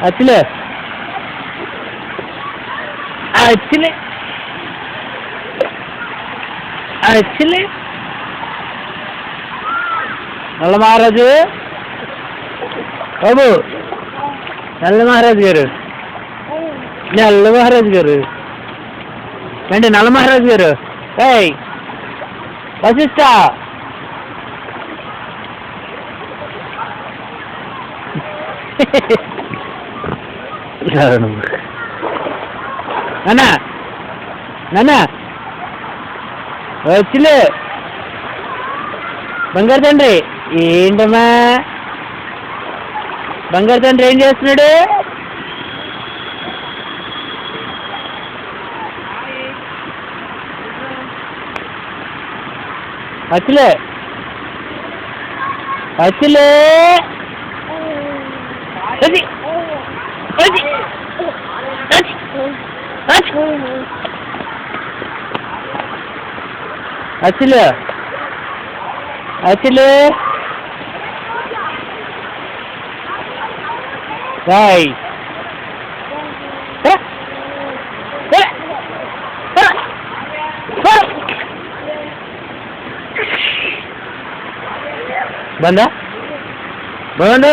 అచ్చిలే అచ్చిలే అచ్చిలే నల్ల మహారాజు బాబు, నల్ల మహారాజు గారు, నల్ల మహారాజు గారు అండి, నల్ల మహారాజు గారు. ఏయ్ వశిష్ట, నాన్న నాన్న వచ్చిలే బంగారు తండ్రి. ఏంటమ్మా బంగారు తండ్రి ఏం చేస్తున్నాడు? అచ్చిలే అచ్చిలే అచ్చిలే అచ్చిలే రాయ్ బందా బండు